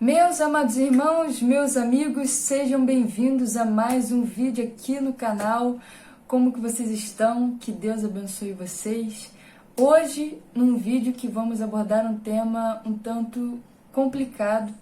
Meus amados irmãos, meus amigos, sejam bem-vindos a mais um vídeo aqui no canal. Como que vocês estão? Que Deus abençoe vocês. Hoje, num vídeo que vamos abordar um tema um tanto complicado,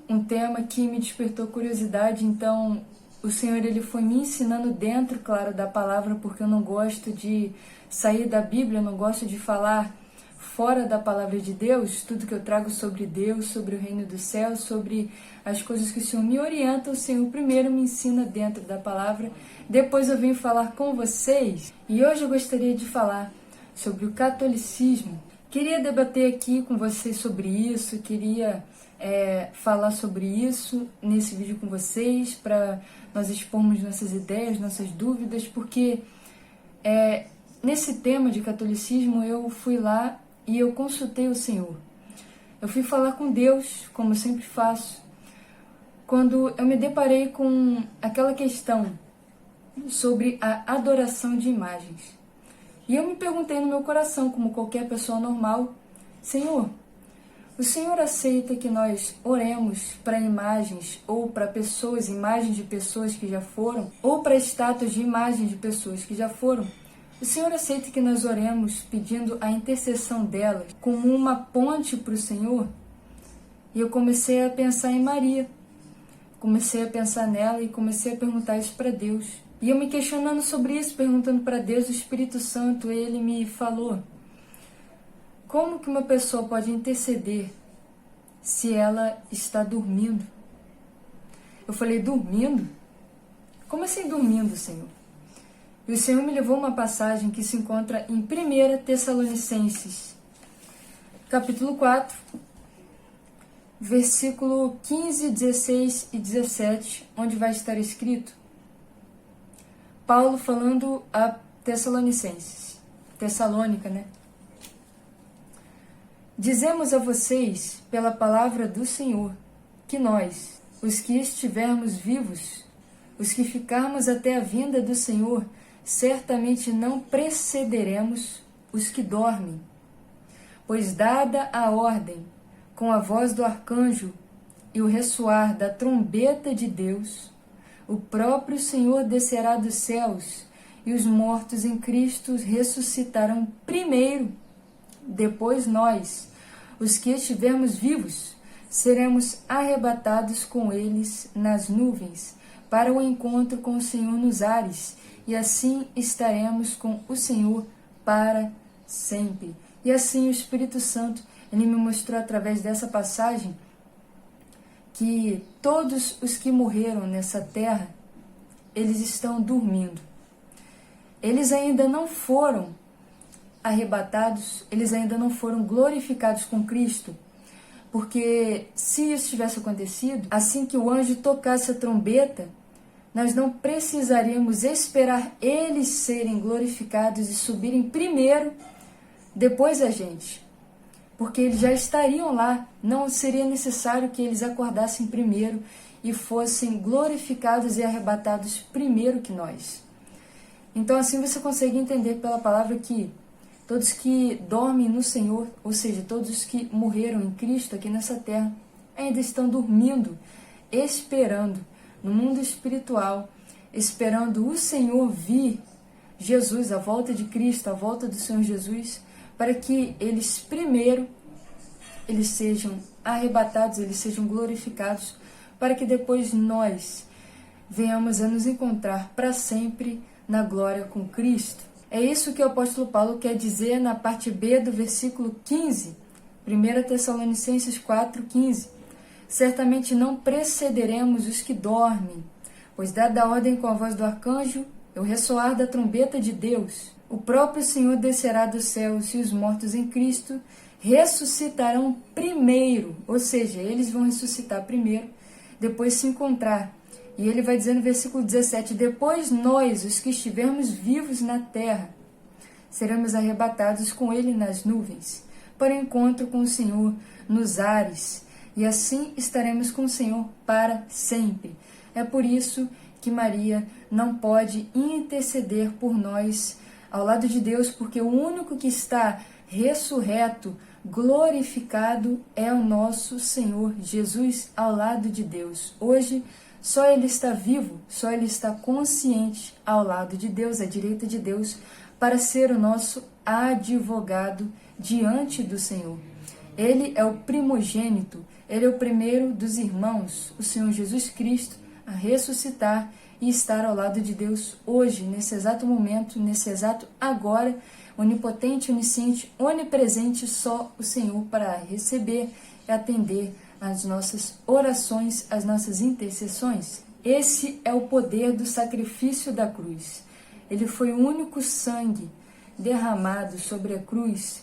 um tema que me despertou curiosidade, então o Senhor ele foi me ensinando dentro, claro, da palavra, porque eu não gosto de sair da Bíblia, eu não gosto de falar fora da palavra de Deus. Tudo que eu trago sobre Deus, sobre o reino dos céus, sobre as coisas que o Senhor me orienta, o Senhor primeiro me ensina dentro da palavra, depois eu venho falar com vocês. E hoje eu gostaria de falar sobre o catolicismo. Queria debater aqui com vocês sobre isso, queria falar sobre isso nesse vídeo com vocês, para nós expormos nossas ideias, nossas dúvidas, porque nesse tema de catolicismo eu fui lá e eu consultei o Senhor. Eu fui falar com Deus, como eu sempre faço, quando eu me deparei com aquela questão sobre a adoração de imagens. E eu me perguntei no meu coração, como qualquer pessoa normal, Senhor, o Senhor aceita que nós oremos para imagens ou para pessoas, imagens de pessoas que já foram, ou para estátuas de imagens de pessoas que já foram? O Senhor aceita que nós oremos pedindo a intercessão delas como uma ponte para o Senhor? E eu comecei a pensar em Maria. Comecei a pensar nela e comecei a perguntar isso para Deus. E eu me questionando sobre isso, perguntando para Deus, o Espírito Santo, ele me falou: como que uma pessoa pode interceder se ela está dormindo? Eu falei, dormindo? Como assim dormindo, Senhor? E o Senhor me levou a uma passagem que se encontra em 1 Tessalonicenses, capítulo 4, versículo 15, 16 e 17, onde vai estar escrito, Paulo falando a Tessalonicenses, Tessalônica, né? Dizemos a vocês, pela palavra do Senhor, que nós, os que estivermos vivos, os que ficarmos até a vinda do Senhor, certamente não precederemos os que dormem. Pois dada a ordem, com a voz do arcanjo e o ressoar da trombeta de Deus, o próprio Senhor descerá dos céus, e os mortos em Cristo ressuscitarão primeiro. Depois nós, os que estivermos vivos, seremos arrebatados com eles nas nuvens, para o encontro com o Senhor nos ares, e assim estaremos com o Senhor para sempre. E assim o Espírito Santo, ele me mostrou através dessa passagem que todos os que morreram nessa terra, eles estão dormindo. Eles ainda não foram arrebatados, eles ainda não foram glorificados com Cristo, porque se isso tivesse acontecido, assim que o anjo tocasse a trombeta, nós não precisaríamos esperar eles serem glorificados e subirem primeiro, depois a gente. Porque eles já estariam lá, não seria necessário que eles acordassem primeiro e fossem glorificados e arrebatados primeiro que nós. Então assim você consegue entender pela palavra que todos que dormem no Senhor, ou seja, todos os que morreram em Cristo aqui nessa terra, ainda estão dormindo, esperando, no mundo espiritual, esperando o Senhor vir, Jesus, a volta de Cristo, a volta do Senhor Jesus, para que eles primeiro, eles sejam arrebatados, eles sejam glorificados, para que depois nós venhamos a nos encontrar para sempre na glória com Cristo. É isso que o apóstolo Paulo quer dizer na parte B do versículo 15, 1 Tessalonicenses 4:15. Certamente não precederemos os que dormem, pois dada a ordem com a voz do arcanjo, e o ressoar da trombeta de Deus, o próprio Senhor descerá dos céus, e os mortos em Cristo ressuscitarão primeiro, ou seja, eles vão ressuscitar primeiro, depois se encontrar. E ele vai dizer no versículo 17, depois nós, os que estivermos vivos na terra, seremos arrebatados com ele nas nuvens, para o encontro com o Senhor nos ares, e assim estaremos com o Senhor para sempre. É por isso que Maria não pode interceder por nós ao lado de Deus, porque o único que está ressurreto Glorificado é o nosso Senhor Jesus ao lado de Deus. Hoje, só Ele está vivo, só Ele está consciente ao lado de Deus, à direita de Deus, para ser o nosso advogado diante do Senhor. Ele é o primogênito, Ele é o primeiro dos irmãos, o Senhor Jesus Cristo, a ressuscitar e estar ao lado de Deus hoje, nesse exato momento, nesse exato agora, onipotente, onisciente, onipresente, só o Senhor para receber e atender às nossas orações, às nossas intercessões. Esse é o poder do sacrifício da cruz. Ele foi o único sangue derramado sobre a cruz,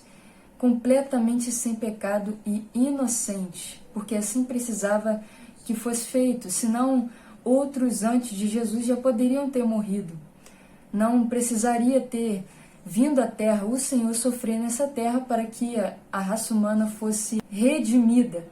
completamente sem pecado e inocente, porque assim precisava que fosse feito, senão outros antes de Jesus já poderiam ter morrido. Não precisaria ter vindo à Terra o Senhor sofrer nessa Terra para que a raça humana fosse redimida.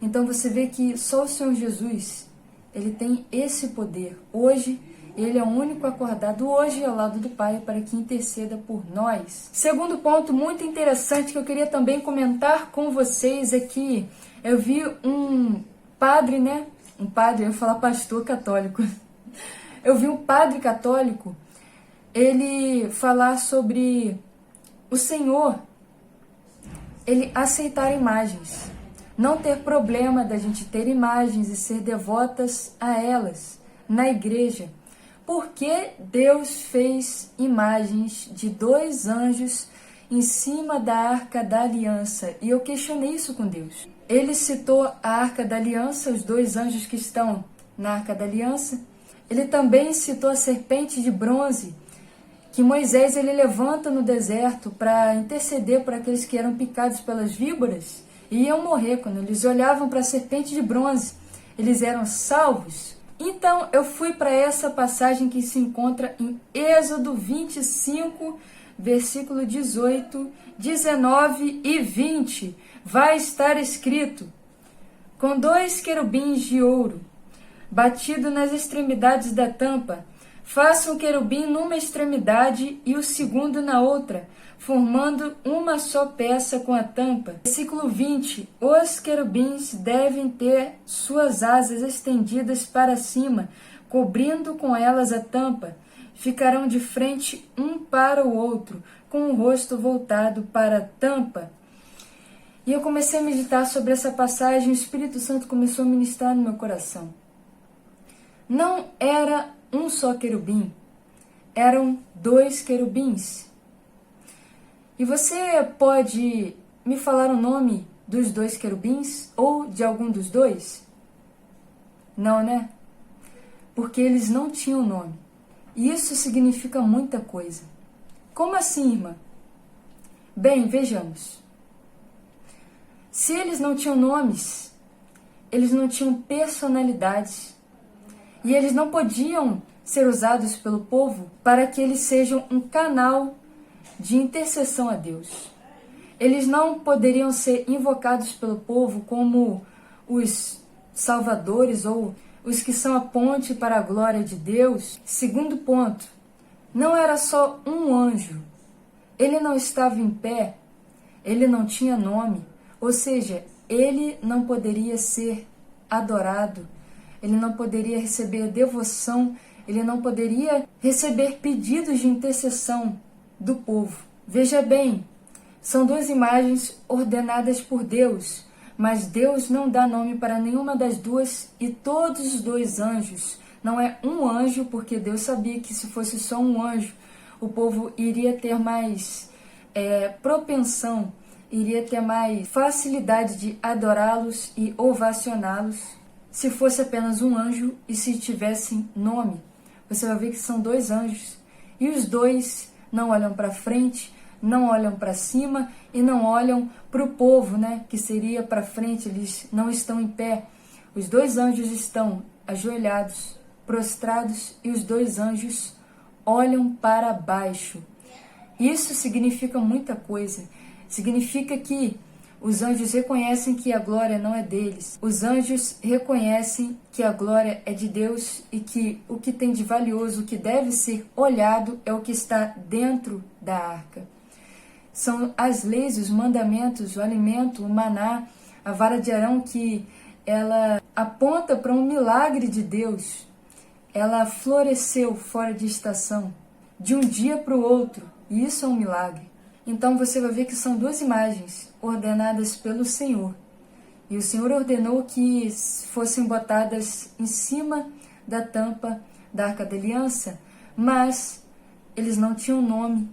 Então você vê que só o Senhor Jesus, Ele tem esse poder. Hoje, Ele é o único acordado hoje ao lado do Pai para que interceda por nós. Segundo ponto muito interessante que eu queria também comentar com vocês é que eu vi um padre, eu ia falar pastor católico. Eu vi um padre católico, ele falar sobre o Senhor, ele aceitar imagens. Não ter problema da gente ter imagens e ser devotas a elas na igreja. Porque Deus fez imagens de 2 anjos em cima da Arca da Aliança? E eu questionei isso com Deus. Ele citou a Arca da Aliança, os 2 anjos que estão na Arca da Aliança. Ele também citou a serpente de bronze, que Moisés ele levanta no deserto para interceder por aqueles que eram picados pelas víboras e iam morrer. Quando eles olhavam para a serpente de bronze, eles eram salvos. Então eu fui para essa passagem que se encontra em Êxodo 25, versículo 18, 19 e 20. Vai estar escrito: com 2 querubins de ouro, batido nas extremidades da tampa, faça um querubim numa extremidade e o segundo na outra, formando uma só peça com a tampa. Versículo 20. Os querubins devem ter suas asas estendidas para cima, cobrindo com elas a tampa. Ficarão de frente um para o outro, com o rosto voltado para a tampa. E eu comecei a meditar sobre essa passagem, o Espírito Santo começou a ministrar no meu coração. Não era um só querubim, eram 2 querubins. E você pode me falar o nome dos 2 querubins ou de algum dos 2? Não, né? Porque eles não tinham nome. E isso significa muita coisa. Como assim, irmã? Bem, vejamos. Se eles não tinham nomes, eles não tinham personalidades. E eles não podiam ser usados pelo povo para que eles sejam um canal de intercessão a Deus. Eles não poderiam ser invocados pelo povo como os salvadores ou os que são a ponte para a glória de Deus. Segundo ponto, não era só um anjo. Ele não estava em pé, ele não tinha nome, ou seja, ele não poderia ser adorado, ele não poderia receber devoção, ele não poderia receber pedidos de intercessão do povo. Veja bem, são 2 imagens ordenadas por Deus, mas Deus não dá nome para nenhuma das 2 e todos os 2 anjos. Não é um anjo, porque Deus sabia que se fosse só um anjo, o povo iria ter mais propensão, iria ter mais facilidade de adorá-los e ovacioná-los se fosse apenas um anjo e se tivessem nome. Você vai ver que são 2 anjos e os 2 não olham para frente, não olham para cima e não olham para o povo, que seria para frente. Eles não estão em pé. Os 2 anjos estão ajoelhados, prostrados, e os 2 anjos olham para baixo. Isso significa muita coisa. Significa que os anjos reconhecem que a glória não é deles. Os anjos reconhecem que a glória é de Deus e que o que tem de valioso, o que deve ser olhado, é o que está dentro da arca. São as leis, os mandamentos, o alimento, o maná, a vara de Arão, que ela aponta para um milagre de Deus. Ela floresceu fora de estação, de um dia para o outro, e isso é um milagre. Então você vai ver que são duas imagens ordenadas pelo Senhor. E o Senhor ordenou que fossem botadas em cima da tampa da Arca da Aliança, mas eles não tinham nome,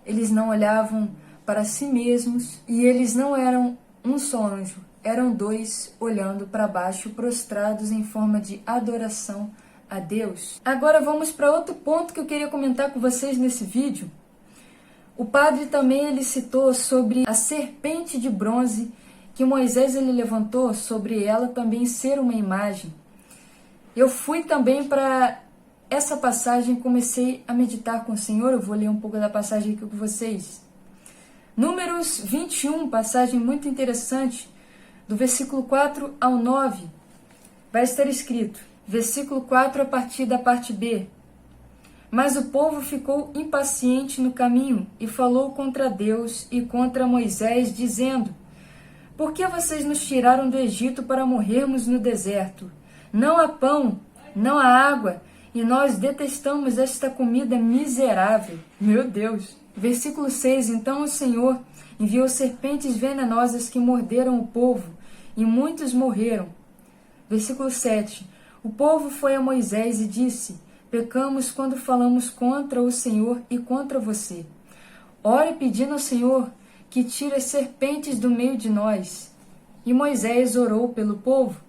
eles não olhavam para si mesmos e eles não eram um só anjo, eram dois olhando para baixo, prostrados em forma de adoração a Deus. Agora vamos para outro ponto que eu queria comentar com vocês nesse vídeo. O padre também ele citou sobre a serpente de bronze que Moisés ele levantou, sobre ela também ser uma imagem. Eu fui também para essa passagem, comecei a meditar com o Senhor. Eu vou ler um pouco da passagem aqui com vocês. Números 21, passagem muito interessante, do versículo 4 ao 9, vai estar escrito, versículo 4 a partir da parte B. Mas o povo ficou impaciente no caminho e falou contra Deus e contra Moisés, dizendo: Por que vocês nos tiraram do Egito para morrermos no deserto? Não há pão, não há água, e nós detestamos esta comida miserável. Meu Deus! Versículo 6. Então o Senhor enviou serpentes venenosas que morderam o povo, e muitos morreram. Versículo 7. O povo foi a Moisés e disse: Pecamos quando falamos contra o Senhor e contra você. Ore pedindo ao Senhor que tire as serpentes do meio de nós. E Moisés orou pelo povo.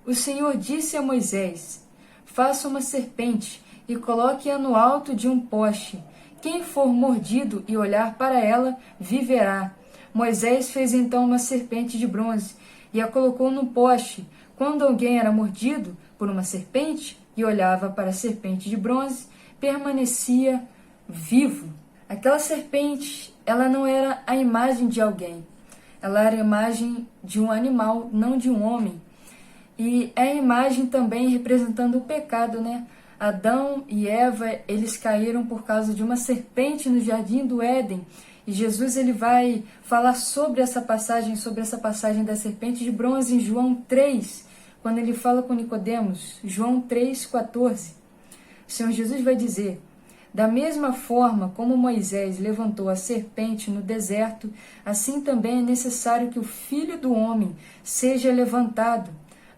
O Senhor disse a Moisés: Faça uma serpente e coloque-a no alto de um poste. Quem for mordido e olhar para ela, viverá. Moisés fez então uma serpente de bronze e a colocou no poste. Quando alguém era mordido por uma serpente e olhava para a serpente de bronze, permanecia vivo. Aquela serpente, ela não era a imagem de alguém. Ela era a imagem de um animal, não de um homem. E é a imagem também representando o pecado, né? Adão e Eva, eles caíram por causa de uma serpente no jardim do Éden. E Jesus ele vai falar sobre essa passagem da serpente de bronze em João 3, quando ele fala com Nicodemos, João 3,14. O Senhor Jesus vai dizer: Da mesma forma como Moisés levantou a serpente no deserto, assim também é necessário que o Filho do Homem seja levantado,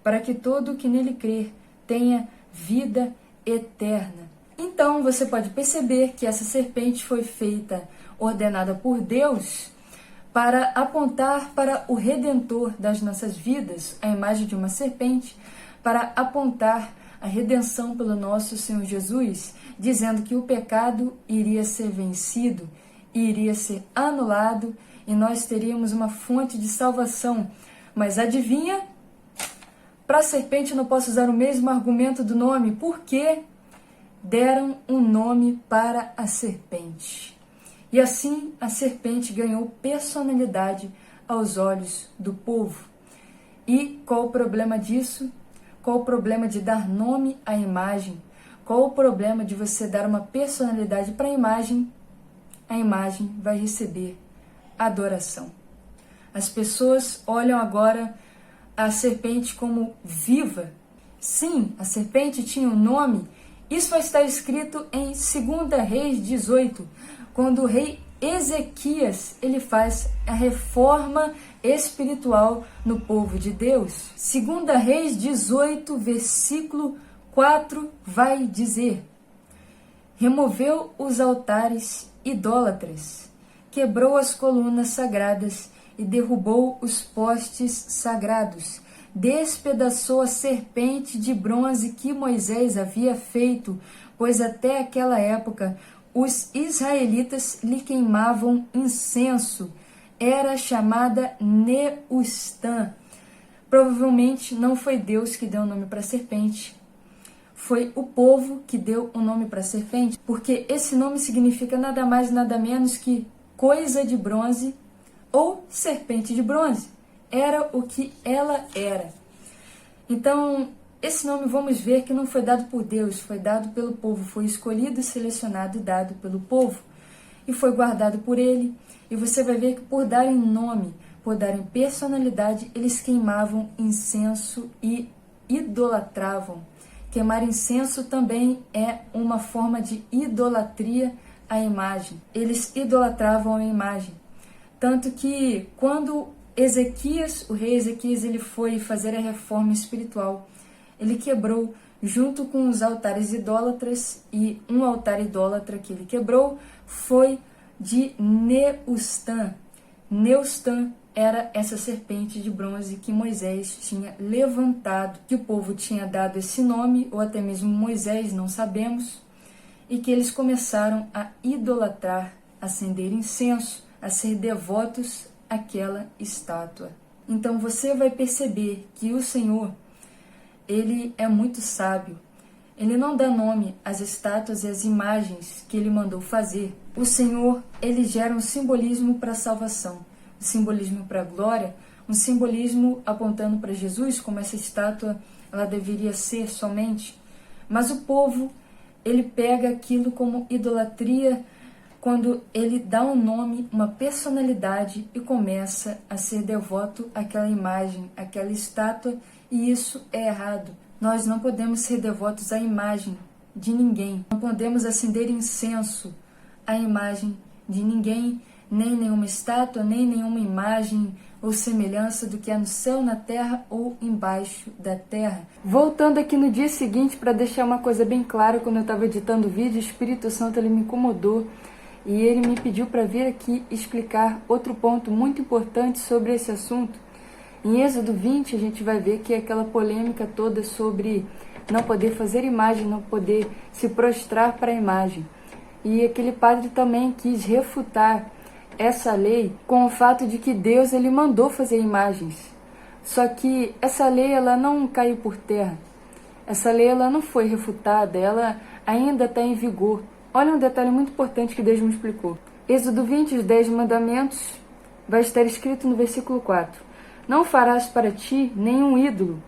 para que todo o que nele crer tenha vida eterna. Então você pode perceber que essa serpente foi feita, ordenada por Deus, para apontar para o Redentor das nossas vidas, a imagem de uma serpente, para apontar a redenção pelo nosso Senhor Jesus, dizendo que o pecado iria ser vencido, iria ser anulado e nós teríamos uma fonte de salvação. Mas adivinha? Para a serpente eu não posso usar o mesmo argumento do nome, porque deram um nome para a serpente. E assim a serpente ganhou personalidade aos olhos do povo. E qual o problema disso? Qual o problema de dar nome à imagem? Qual o problema de você dar uma personalidade para a imagem? A imagem vai receber adoração. As pessoas olham agora a serpente como viva. Sim, a serpente tinha um nome. Isso vai estar escrito em 2 Reis 18, quando o rei Ezequias ele faz a reforma espiritual no povo de Deus. 2 Reis 18, versículo 4 vai dizer: Removeu os altares idólatras, quebrou as colunas sagradas e derrubou os postes sagrados, despedaçou a serpente de bronze que Moisés havia feito, pois até aquela época os israelitas lhe queimavam incenso. Era chamada Neustã. Provavelmente não foi Deus que deu o nome para a serpente, foi o povo que deu o nome para a serpente, porque esse nome significa nada mais nada menos que coisa de bronze ou serpente de bronze. Era o que ela era. Então, esse nome vamos ver que não foi dado por Deus, foi dado pelo povo, foi escolhido, selecionado e dado pelo povo, e foi guardado por ele, E você vai ver que por darem nome, por darem personalidade, eles queimavam incenso e idolatravam. Queimar incenso também é uma forma de idolatria à imagem. Eles idolatravam a imagem. Tanto que quando Ezequias, o rei Ezequias, ele foi fazer a reforma espiritual, ele quebrou, junto com os altares idólatras, e um altar idólatra que ele quebrou foi de Neustan. Neustan era essa serpente de bronze que Moisés tinha levantado, que o povo tinha dado esse nome, ou até mesmo Moisés, não sabemos, e que eles começaram a idolatrar, a acender incenso, a ser devotos àquela estátua. Então você vai perceber que o Senhor, ele é muito sábio. Ele não dá nome às estátuas e às imagens que ele mandou fazer. O Senhor, ele gera um simbolismo para a salvação, um simbolismo para a glória, um simbolismo apontando para Jesus, como essa estátua ela deveria ser somente. Mas o povo, ele pega aquilo como idolatria quando ele dá um nome, uma personalidade e começa a ser devoto àquela imagem, àquela estátua, e isso é errado. Nós não podemos ser devotos à imagem de ninguém. Não podemos acender incenso à imagem de ninguém, nem nenhuma estátua, nem nenhuma imagem ou semelhança do que há no céu, na terra ou embaixo da terra. Voltando aqui no dia seguinte, para deixar uma coisa bem clara, quando eu estava editando o vídeo, o Espírito Santo ele me incomodou e ele me pediu para vir aqui explicar outro ponto muito importante sobre esse assunto. Em Êxodo 20, a gente vai ver que é aquela polêmica toda sobre não poder fazer imagem, não poder se prostrar para a imagem. E aquele padre também quis refutar essa lei com o fato de que Deus ele mandou fazer imagens. Só que essa lei ela não caiu por terra. Essa lei ela não foi refutada, ela ainda está em vigor. Olha um detalhe muito importante que Deus me explicou. Êxodo 20, os 10 mandamentos, vai estar escrito no versículo 4. Não farás para ti nenhum ídolo,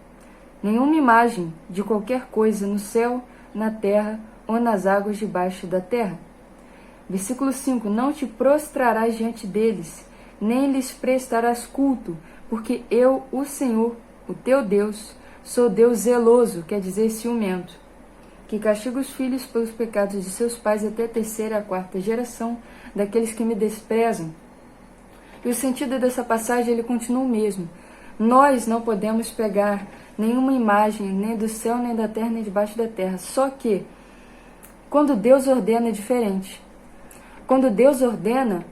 nenhuma imagem de qualquer coisa no céu, na terra ou nas águas debaixo da terra. Versículo 5. Não te prostrarás diante deles, nem lhes prestarás culto, porque eu, o Senhor, o teu Deus, sou Deus zeloso, quer dizer ciumento, que castiga os filhos pelos pecados de seus pais até a terceira e a quarta geração daqueles que me desprezam. E o sentido dessa passagem ele continua o mesmo. Nós não podemos pegar nenhuma imagem, nem do céu, nem da terra, nem debaixo da terra. Só que, quando Deus ordena é diferente. Quando Deus ordena,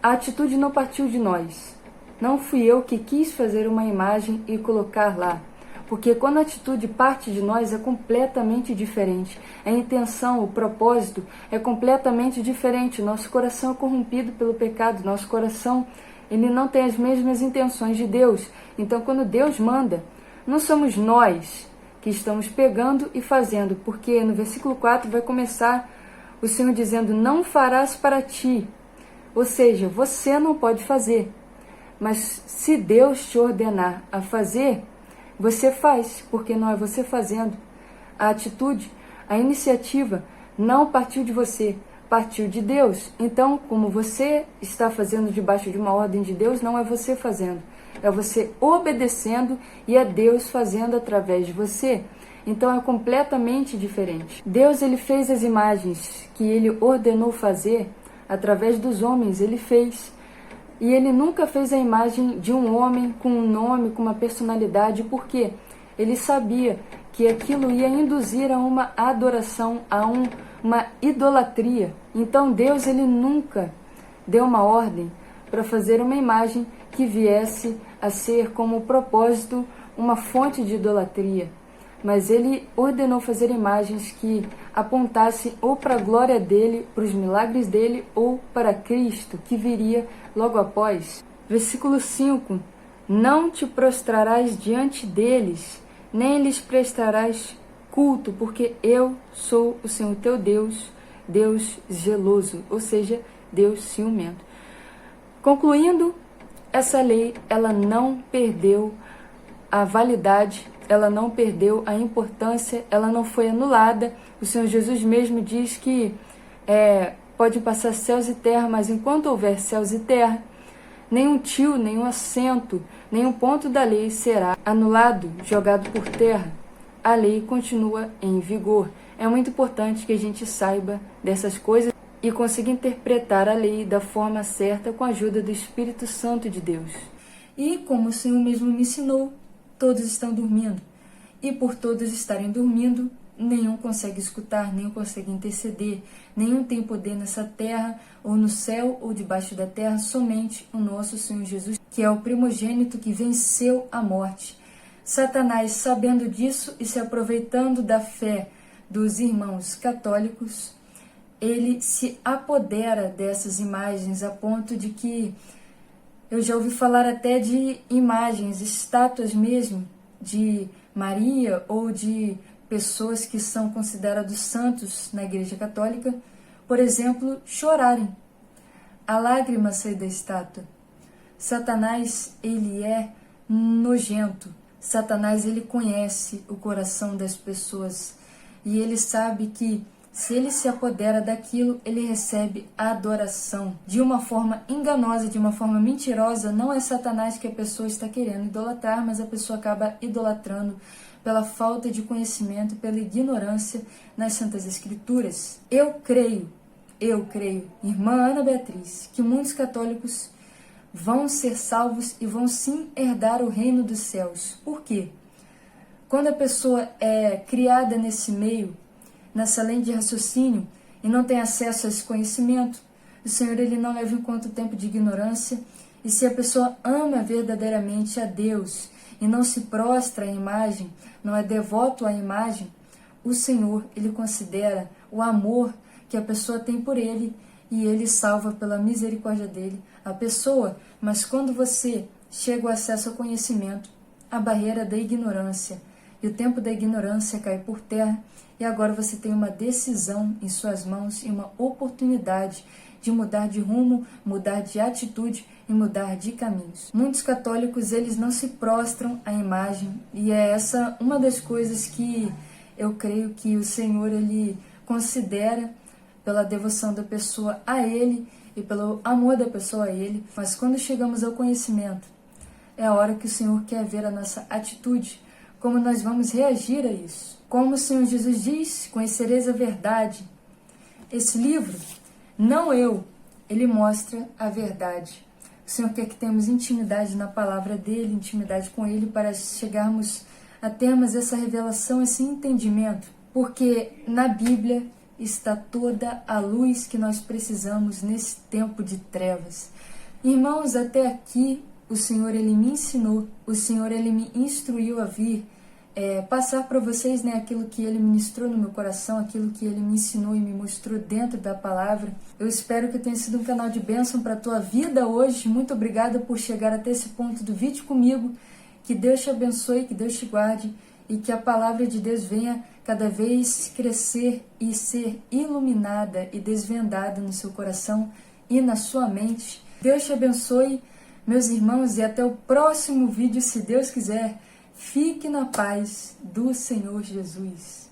a atitude não partiu de nós. Não fui eu que quis fazer uma imagem e colocar lá. Porque quando a atitude parte de nós é completamente diferente. A intenção, o propósito é completamente diferente. Nosso coração é corrompido pelo pecado. Nosso coração ele não tem as mesmas intenções de Deus. Então, quando Deus manda, não somos nós que estamos pegando e fazendo. Porque no versículo 4 vai começar o Senhor dizendo, não farás para ti. Ou seja, você não pode fazer. Mas se Deus te ordenar a fazer, você faz, porque não é você fazendo. A atitude, a iniciativa não partiu de você, partiu de Deus. Então, como você está fazendo debaixo de uma ordem de Deus, não é você fazendo. É você obedecendo e é Deus fazendo através de você. Então é completamente diferente. Deus ele fez as imagens que ele ordenou fazer através dos homens, ele fez. E ele nunca fez a imagem de um homem com um nome, com uma personalidade, porque ele sabia que aquilo ia induzir a uma adoração, a uma idolatria. Então Deus ele nunca deu uma ordem para fazer uma imagem que viesse a ser como propósito uma fonte de idolatria. Mas ele ordenou fazer imagens que apontassem ou para a glória dele, para os milagres dele, ou para Cristo, que viria logo após. Versículo 5. Não te prostrarás diante deles, nem lhes prestarás culto, porque eu sou o Senhor teu Deus, Deus zeloso, ou seja, Deus ciumento. Concluindo, essa lei ela não perdeu a validade, ela não perdeu a importância, ela não foi anulada. O Senhor Jesus mesmo diz que Pode passar céus e terra, mas enquanto houver céus e terra, nenhum tio, nenhum acento, nenhum ponto da lei será anulado, jogado por terra. A lei continua em vigor. É muito importante que a gente saiba dessas coisas e consiga interpretar a lei da forma certa com a ajuda do Espírito Santo de Deus. E como o Senhor mesmo me ensinou, todos estão dormindo. E por todos estarem dormindo, nenhum consegue escutar, nenhum consegue interceder, nenhum tem poder nessa terra, ou no céu, ou debaixo da terra, somente o nosso Senhor Jesus, que é o primogênito que venceu a morte. Satanás, sabendo disso e se aproveitando da fé dos irmãos católicos, ele se apodera dessas imagens a ponto de que eu já ouvi falar até de imagens, estátuas mesmo, de Maria ou de pessoas que são considerados santos na Igreja Católica, por exemplo, chorarem. A lágrima sai da estátua. Satanás, ele é nojento. Satanás, ele conhece o coração das pessoas e ele sabe que se ele se apodera daquilo, ele recebe adoração de uma forma enganosa, de uma forma mentirosa. Não é Satanás que a pessoa está querendo idolatrar, mas a pessoa acaba idolatrando pela falta de conhecimento, pela ignorância nas Santas Escrituras. Eu creio, irmã Ana Beatriz, que muitos católicos vão ser salvos e vão sim herdar o reino dos céus. Por quê? Quando a pessoa é criada nesse meio, nessa lente de raciocínio, e não tem acesso a esse conhecimento, o Senhor ele não leva em conta o tempo de ignorância, e se a pessoa ama verdadeiramente a Deus e não se prostra à imagem, não é devoto à imagem, o Senhor ele considera o amor que a pessoa tem por ele e ele salva pela misericórdia dele a pessoa. Mas quando você chega ao acesso ao conhecimento, a barreira da ignorância e o tempo da ignorância cai por terra, e agora você tem uma decisão em suas mãos e uma oportunidade de mudar de rumo, mudar de atitude e mudar de caminhos. Muitos católicos, eles não se prostram à imagem, e é essa uma das coisas que eu creio que o Senhor ele considera pela devoção da pessoa a Ele e pelo amor da pessoa a Ele. Mas quando chegamos ao conhecimento, é a hora que o Senhor quer ver a nossa atitude, como nós vamos reagir a isso. Como o Senhor Jesus diz, conhecereis a verdade. Esse livro, não eu, ele mostra a verdade. O Senhor quer que tenhamos intimidade na palavra dele, intimidade com ele, para chegarmos a termos essa revelação, esse entendimento. Porque na Bíblia está toda a luz que nós precisamos nesse tempo de trevas. Irmãos, até aqui o Senhor ele me ensinou, o Senhor ele me instruiu a vir passar para vocês, né, aquilo que ele ministrou no meu coração, aquilo que ele me ensinou e me mostrou dentro da palavra. Eu espero que tenha sido um canal de bênção para a tua vida hoje. Muito obrigada por chegar até esse ponto do vídeo comigo. Que Deus te abençoe, que Deus te guarde e que a palavra de Deus venha cada vez crescer e ser iluminada e desvendada no seu coração e na sua mente. Deus te abençoe, meus irmãos, e até o próximo vídeo, se Deus quiser. Fique na paz do Senhor Jesus.